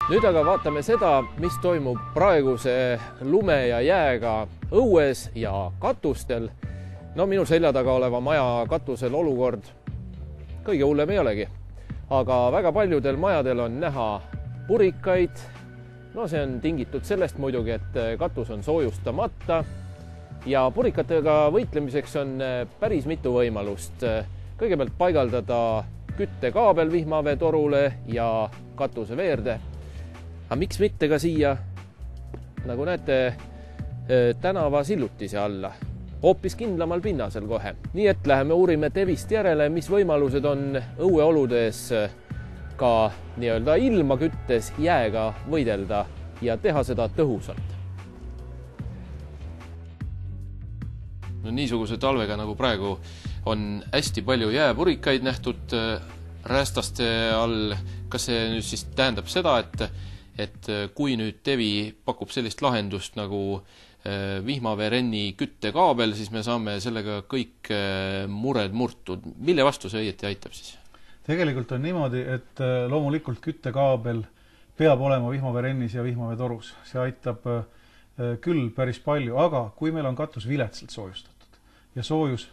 Nüüd aga vaatame seda, mis toimub praeguse lume ja jääga õues ja katustel. No minu selja taga oleva maja katusel olukord kõige hullem ei olegi. Aga väga paljudel majadel on näha purikaid. No see on tingitud sellest muidugi, et katus on soojustamata. Ja purikatega võitlemiseks on päris mitu võimalust. Kõigepealt paigaldada küttekaabel vihmaveetorule ja katuse veerde. Aga miks mitte ka siia, nagu näete, tänava sillutise alla, hoopis kindlamal pinnasel kohe. Nii et läheme uurime Tevist järele, mis võimalused on õueoludes ka nii-öelda ilma küttes jääga võidelda ja teha seda tõhusalt. No niisuguse talvega nagu praegu on hästi palju jääpurikaid nähtud räästaste all. Kas see nüüd siis tähendab seda, et kui nüüd Tevi pakub sellist lahendust nagu vihmaveerenni küttekaabel, siis me saame sellega kõik mured murtud. Mille vastu see õieti aitab siis? Tegelikult on niimoodi, et loomulikult küttekaabel peab olema vihmaveerennis ja vihmaveetorus. See aitab küll päris palju, aga kui meil on katus viletsalt soojustatud ja soojus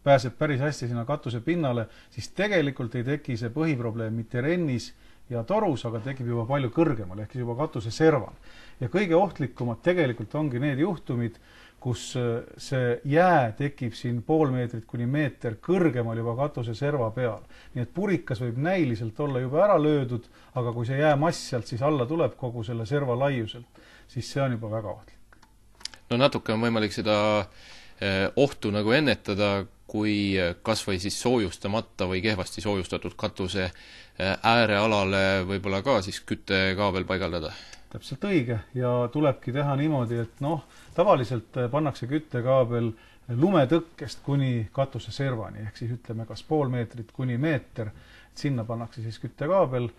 pääseb päris hästi sinna katuse pinnale, siis tegelikult ei teki see põhiprobleem mitte rennis ja torus, aga tekib juba palju kõrgemal, ehk juba katuse serval. Ja kõige ohtlikumad tegelikult ongi need juhtumid, kus see jää tekib siin pool meetrit kuni meeter kõrgemal juba katuse serva peal. Nii et purikas võib näiliselt olla juba ära löödud, aga kui see jäämass sealt siis alla tuleb kogu selle serva laiuselt, siis see on juba väga ohtlik. No natuke on võimalik seda ohtu nagu ennetada, kui kas või siis soojustamata või kehvasti soojustatud katuse äärealale võib-olla ka siis küttekaabel paigaldada. Täpselt õige ja tulebki teha niimoodi, et tavaliselt pannakse küttekaabel lumetõkkest kuni katuse servani, ehk siis ütleme kas pool meetrit kuni meeter, et sinna pannakse siis küttekaabel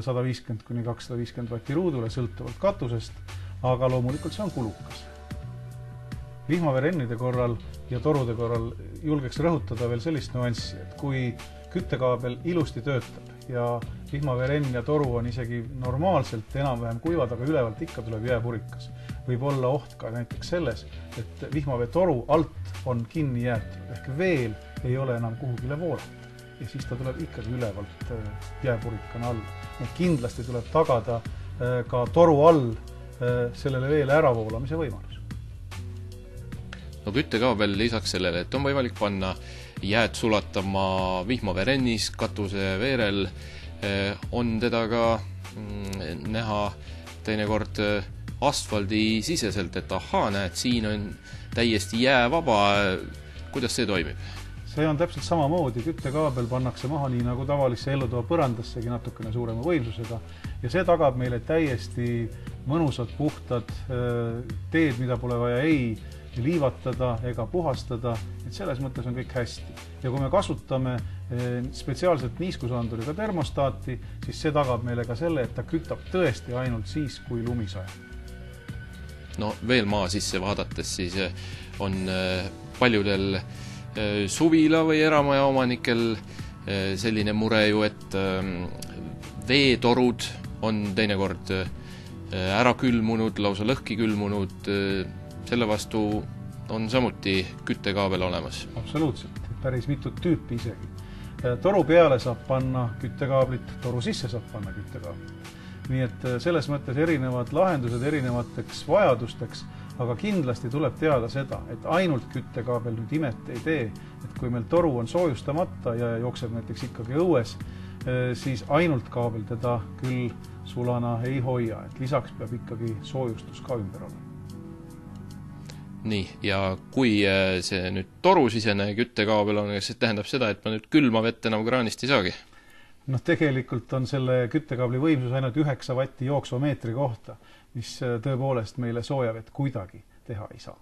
150 kuni 250 vatti ruudule sõltuvalt katusest, aga loomulikult see on kulukas. Vihmaveerennide korral ja torude korral julgeks rõhutada veel sellist nüanssi, et kui küttekaabel ilusti töötab ja vihmaveerenn ja toru on isegi normaalselt enam-vähem kuivad, aga ülevalt ikka tuleb jääpurikas. Võib olla oht ka näiteks selles, et vihmaveetoru alt on kinni jäetud, ehk veel ei ole enam kuhugile voolata. Ja siis ta tuleb ikkagi ülevalt jääpurikana all. Kindlasti tuleb tagada ka toru all sellele veele äravoolamise võimalus. No küttekaabel lisaks sellele, et on võimalik panna jääd sulatama vihmaveerennis, katuse veerel, on teda ka näha teinekord asfaldi siseselt, et ahaa, näed, siin on täiesti jäävaba. Kuidas see toimib? See on täpselt samamoodi. Küttekaabel pannakse maha nii nagu tavalisse elutoa põrandassegi natukene suurema võimsusega ja see tagab meile täiesti mõnusad puhtad teed, mida pole vaja ei liivatada ega puhastada, et selles mõttes on kõik hästi. Ja kui me kasutame spetsiaalselt niiskusanduriga termostaati, siis see tagab meile ka selle, et ta kütab tõesti ainult siis, kui lumi sajab. No veel maa sisse vaadates siis on paljudel suvila või eramaja omanikel selline mure ju, et veetorud on teinekord ära külmunud, lausa lõhki külmunud. Selle vastu on samuti küttekaabel olemas. Absoluutselt, päris mitut tüüpi isegi. Toru peale saab panna küttekaablit, toru sisse saab panna küttekaablit. Nii et selles mõttes erinevad lahendused erinevateks vajadusteks, aga kindlasti tuleb teada seda, et ainult küttekaabel nüüd imet ei tee, et kui meil toru on soojustamata ja jookseb näiteks ikkagi õues, siis ainult kaabel teda küll sulana ei hoia, et lisaks peab ikkagi soojustus ka ümber olema. Nii, ja kui see nüüd torusisene küttekaabel on, see tähendab seda, et ma nüüd külma vett enam kraanist ei saagi? Tegelikult on selle küttekaabli võimsus ainult 9 vatti jooksva meetri kohta, mis tõepoolest meile soojavett kuidagi teha ei saa.